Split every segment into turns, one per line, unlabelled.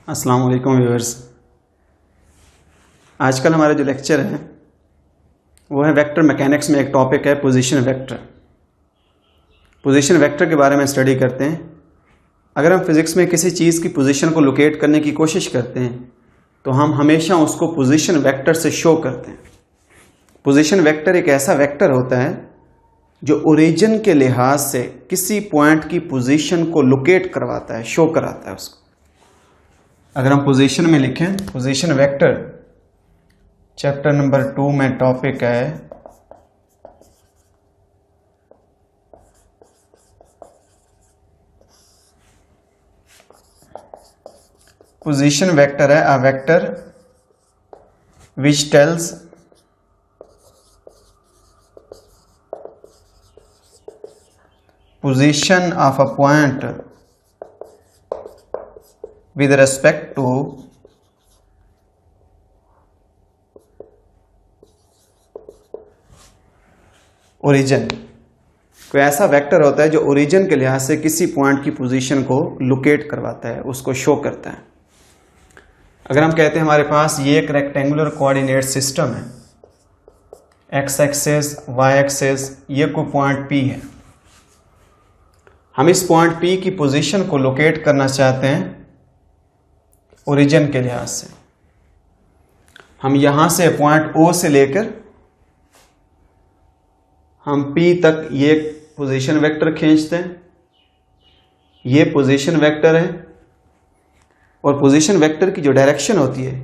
अस्सलाम वालेकुम व्यूअर्स। आजकल हमारा जो लेक्चर है वो है वेक्टर मैकेनिक्स में एक टॉपिक है पोजीशन वेक्टर। पोजीशन वेक्टर के बारे में स्टडी करते हैं। अगर हम फिज़िक्स में किसी चीज़ की पोजीशन को लोकेट करने की कोशिश करते हैं तो हम हमेशा उसको पोजीशन वेक्टर से शो करते हैं। पोजीशन वेक्टर एक ऐसा वेक्टर होता है जो ओरिजिन के लिहाज से किसी पॉइंट की पोजीशन को लोकेट करवाता है, शो कराता है उसको। अगर हम पोजीशन में लिखें, पोजीशन वेक्टर चैप्टर नंबर 2 में टॉपिक है पोजीशन वेक्टर है a vector which tells position of a point with respect to origin। कोई ऐसा वेक्टर होता है जो ओरिजिन के लिहाज से किसी पॉइंट की पोजीशन को लोकेट करवाता है, उसको शो करता है। अगर हम कहते हैं हमारे पास ये एक रेक्टेंगुलर कोऑर्डिनेट सिस्टम है, एक्स एक्सेस वाई एक्सेस, ये कोई पॉइंट P है। हम इस पॉइंट P की पोजीशन को लोकेट करना चाहते हैं ओरिजिन के लिहाज से। हम यहां से पॉइंट O से लेकर हम P तक ये पोजीशन वेक्टर खींचते हैं। ये पोजीशन वेक्टर है और पोजीशन वेक्टर की जो डायरेक्शन होती है,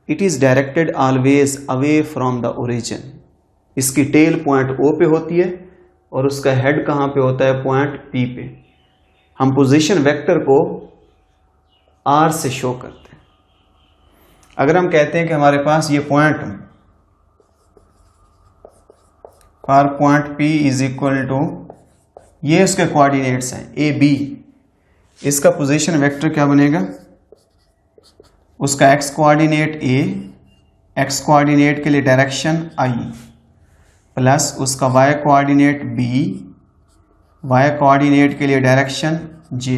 it is directed always away from the origin. इसकी टेल पॉइंट O पे होती है और उसका हेड कहां पे होता है? पॉइंट P पे। हम पोजीशन वेक्टर को R से शो करते हैं। अगर हम कहते हैं कि हमारे पास ये पॉइंट फॉर पॉइंट P इज इक्वल टू, ये इसके कोऑर्डिनेट्स हैं A B, इसका पोजीशन वेक्टर क्या बनेगा? उसका x coordinate A, x coordinate के लिए डायरेक्शन I, प्लस उसका y coordinate B, y coordinate के लिए डायरेक्शन J।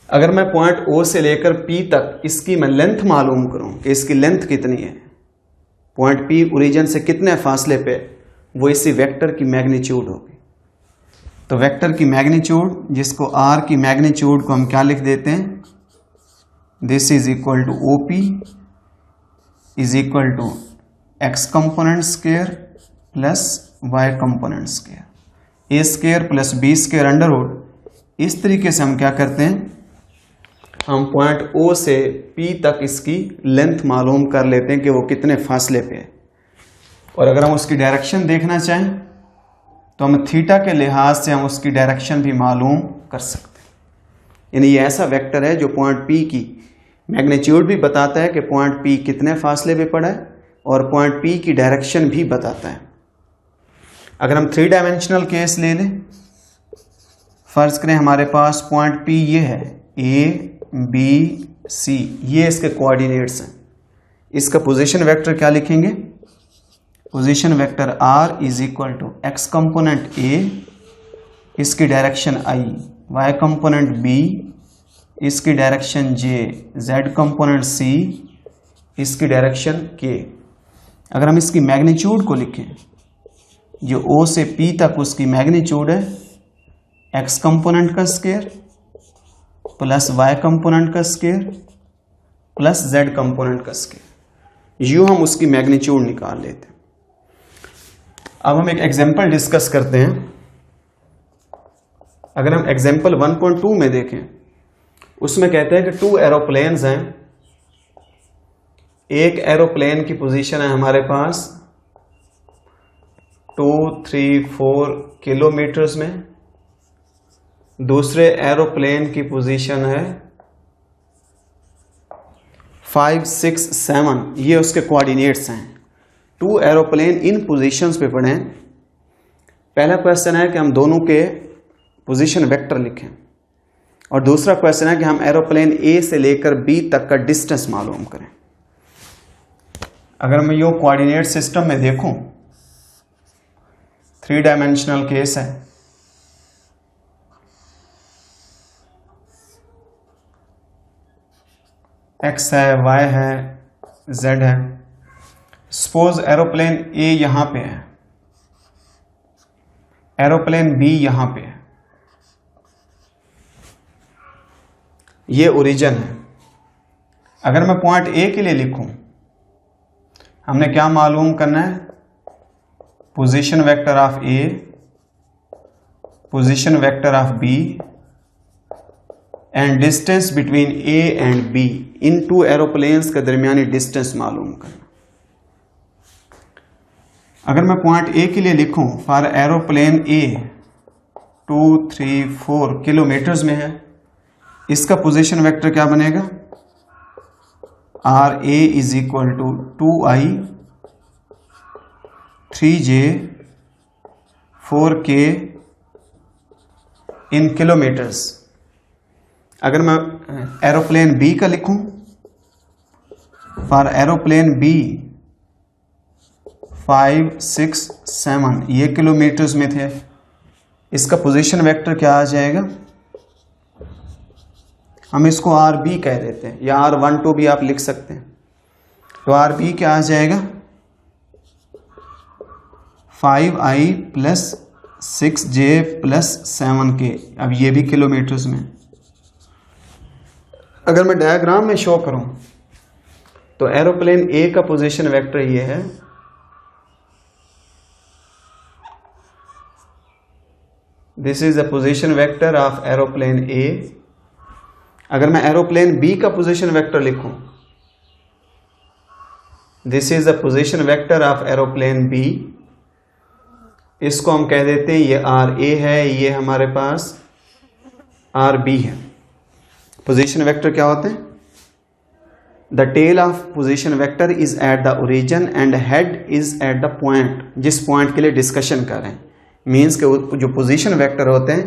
अगर मैं पॉइंट O से लेकर P तक इसकी मैं लेंथ मालूम करूं कि इसकी लेंथ कितनी है, पॉइंट P ओरिजिन से कितने फासले पे, वो इसी वेक्टर की मैग्नीट्यूड होगी। तो वेक्टर की मैग्नीट्यूड, जिसको R की मैग्नीट्यूड को हम क्या लिख देते हैं? This is equal to OP is equal to x component square plus y component square, A square plus B square under root. इस तरीके से हम क्या करते हैं, हम पॉइंट O से P तक इसकी लेंथ मालूम कर लेते हैं कि वो कितने फासले पे है। और अगर हम उसकी डायरेक्शन देखना चाहें तो हम थीटा के लिहाज से हम उसकी डायरेक्शन भी मालूम कर सकते हैं। यानी ये ऐसा वेक्टर है जो पॉइंट P की मैग्नीट्यूड भी बताता है कि पॉइंट P कितने फासले पे पड़ा है, और पॉइंट P की डायरेक्शन भी बताता है। अगर हम 3 डायमेंशनल केस ले लें, फर्ज करें हमारे पास पॉइंट P ये है, A B C, ये इसके कोऑर्डिनेट्स हैं। इसका पोजीशन वेक्टर क्या लिखेंगे? Position vector R is equal to x component A, इसकी direction I, y component B, इसकी direction J, z component C, इसकी डायरेक्शन K। अगर हम इसकी मैग्नीट्यूड को लिखें, जो O से P तक उसकी मैग्नीट्यूड है x कंपोनेंट का स्क्वायर प्लस y कंपोनेंट का स्क्वायर प्लस z कंपोनेंट का स्क्वायर। यूं हम उसकी मैग्नीट्यूड निकाल लेते हैं। अब हम एक एग्जांपल डिस्कस करते हैं। अगर हम एग्जांपल 1.2 में देखें, उसमें कहते हैं कि 2 एरोप्लेन्स हैं। एक एरोप्लेन की पोजीशन है हमारे पास 2, 3, 4 किलोमीटर्स में, दूसरे एरोप्लेन की पोजीशन है 5, 6, 7, ये उसके कोऑर्डिनेट्स हैं। 2 एरोप्लेन इन पोजीशंस पे पड़े हैं। पहला क्वेश्चन है कि हम दोनों के पोजीशन वेक्टर लिखें, और दूसरा क्वेश्चन है कि हम एरोप्लेन A से लेकर B तक का डिस्टेंस मालूम करें। अगर मैं यो कोऑर्डिनेट सिस्टम में देखूं, 3 डायमेंशनल केस है। एक्स है, वाई है, जेड है। सपोज एरोप्लेन ए यहां पे है, एरोप्लेन बी यहां पे है, ये ओरिजिन है। अगर मैं पॉइंट ए के लिए लिखूं, हमने क्या मालूम करना है? Position vector of A, position vector of B and distance between A and B. इन टू एरोप्लेन्स के दरमियानी डिस्टेंस मालूम करना। अगर मैं पॉइंट ए के लिए लिखूं, फॉर एरोप्लेन ए 2, 3, 4 किलोमीटर्स में है, इसका पोजीशन वेक्टर क्या बनेगा? R A is equal to 2i 3j 4k in kilometres. अगर मैं एरोप्लेन बी का लिखूं, फॉर एरोप्लेन बी 5, 6, 7 ये किलोमीटर्स में थे, इसका पोजीशन वेक्टर क्या आ जाएगा? हम इसको आर बी कह देते हैं, या R12 भी आप लिख सकते हैं। तो आर बी क्या आ जाएगा? 5i plus 6j plus 7k। अब ये भी किलोमीटर्स में। अगर मैं डायग्राम में शो करूं, तो एरोप्लेन ए का पोजीशन वेक्टर ये है, this is the position vector of aeroplane A. अगर मैं एरोप्लेन बी का पोजीशन वेक्टर लिखूं, this is the position vector of aeroplane B. इसको हम कह देते हैं ये आर ए है, ये हमारे पास आर बी है। पोजीशन वेक्टर क्या होते हैं? The tail of position vector is at the origin and head is at the point. जिस पॉइंट के लिए डिस्कशन कर रहे हैं, मीन्स के जो पोजीशन वेक्टर होते हैं,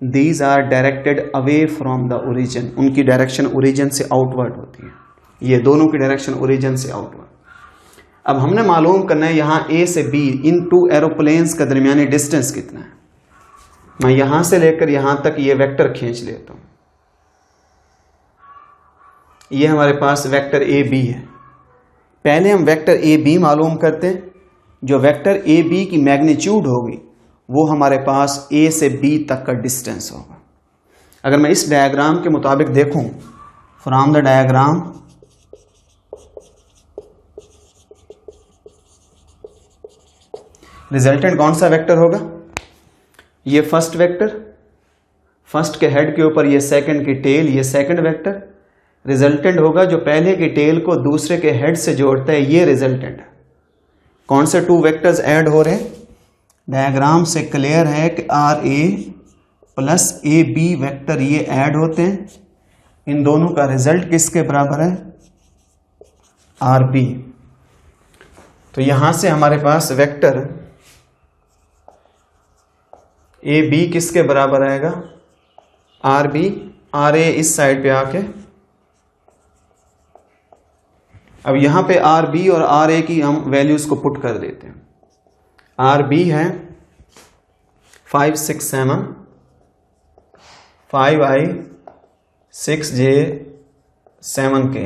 these are directed away from the origin. उनकी डायरेक्शन ओरिजिन से आउटवर्ड होती है। ये दोनों की डायरेक्शन ओरिजिन से आउटवर्ड। अब हमने मालूम करना है यहां ए से बी, इन टू एरोप्लेन्स का दरमियानी डिस्टेंस कितना है। मैं यहां से लेकर यहां तक ये वेक्टर खींच लेता हूं। ये हमारे पास वेक्टर ए बी है। पहले हम वेक्टर ए बी मालूम करते हैं। जो वेक्टर ए बी की मैग्नीट्यूड होगी, वो हमारे पास ए से बी तक का डिस्टेंस होगा। अगर मैं इस डायग्राम के मुताबिक देखूं, फ्रॉम द डायग्राम, रिजल्टेंट कौन सा वेक्टर होगा? ये फर्स्ट वेक्टर, फर्स्ट के हेड के ऊपर ये सेकंड की टेल, ये सेकंड वेक्टर। रिजल्टेंट होगा जो पहले की टेल को दूसरे के हेड से जोड़ता है, ये रिजल्टेंट। कौन से टू वेक्टर्स ऐड हो रहे हैं? डायग्राम से क्लियर है कि R A plus A B vector ये ऐड होते हैं। इन दोनों का रिजल्ट किसके बराबर है? R B. तो यहां से हमारे पास वेक्टर ए बी किसके बराबर आएगा? R B. आर ए इस साइड पे आके, अब यहां पे आर बी और आर ए की हम वैल्यूज को पुट कर देते हैं। आर बी है 5, 6, 7, 5i 6j 7k।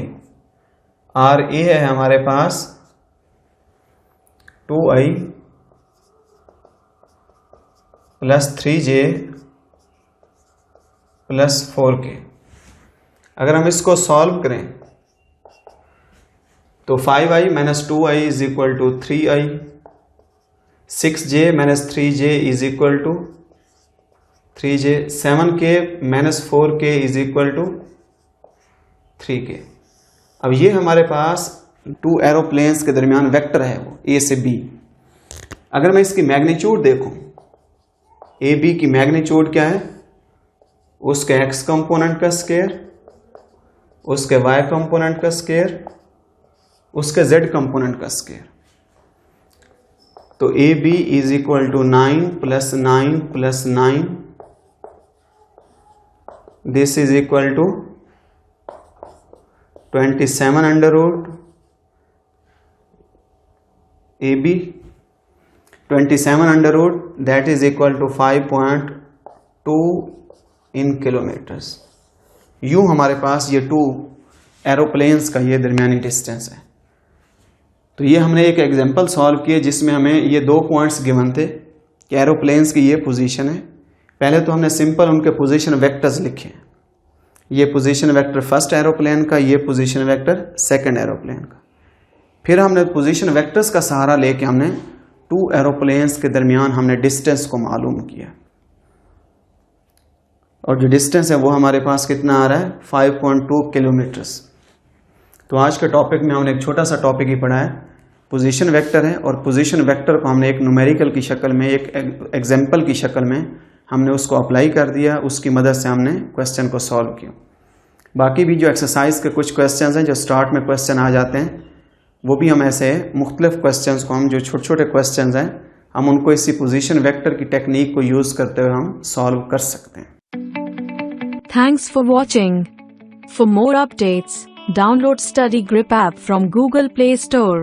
R A है हमारे पास 2i plus 3j plus 4k। अगर हम इसको सॉल्व करें तो 5i minus 2i is equal to 3i, 6j minus 3j is equal to 3j, 7k minus 4k is equal to 3k। अब ये हमारे पास टू एरोप्लेन्स के दरमियान वेक्टर है, वो ए से बी। अगर मैं इसकी मैग्नीट्यूड देखूं, ए बी की मैग्नीट्यूड क्या है? उसके एक्स कंपोनेंट का स्क्वायर, उसके वाई कंपोनेंट का स्क्वायर, उसके जेड कंपोनेंट का स्क्वायर। तो A B is equal to 9 plus 9 plus 9, this is equal to 27 under root A B, 27 under root that is equal to 5.2 in kilometres. यूं हमारे पास ये टू एरोप्लेन्स का ये दरमियानी डिस्टेंस है। तो ये हमने एक एग्जांपल सॉल्व किया जिसमें हमें ये 2 पॉइंट्स गिवन थे कि एरोप्लेन्स की ये पोजीशन है। पहले तो हमने सिंपल उनके पोजीशन वेक्टर्स लिखे, ये पोजीशन वेक्टर फर्स्ट एरोप्लेन का, ये पोजीशन वेक्टर सेकंड एरोप्लेन का। फिर हमने पोजीशन वेक्टर्स का सहारा लेके हमने 2 एरोप्लेन्स के दरमियान हमने डिस्टेंस को मालूम किया, और जो डिस्टेंस है वो हमारे पास कितना आ रहा है, 5.2 किलोमीटर्स। तो आज के टॉपिक में हमने एक छोटा सा टॉपिक ही पढ़ा है, पोजीशन वेक्टर है, और पोजीशन वेक्टर को हमने एक न्यूमेरिकल की शक्ल में, एक एग्जाम्पल की शक्ल में हमने उसको अप्लाई कर दिया, उसकी मदद से हमने क्वेश्चन को सॉल्व किया। बाकी भी जो एक्सरसाइज के कुछ क्वेश्चंस हैं जो स्टार्ट में क्वेश्चन आ जाते हैं, वो भी हम ऐसे मुख्तलिफ क्वेश्चंस को, हम जो छोटे छोटे क्वेश्चंस हैं, हम उनको इसी पोजीशन वेक्टर की टेक्निक को यूज करते हुए हम सॉल्व कर सकते हैं।
Thanks for watching. For more updates, download Study Grip app from Google Play Store.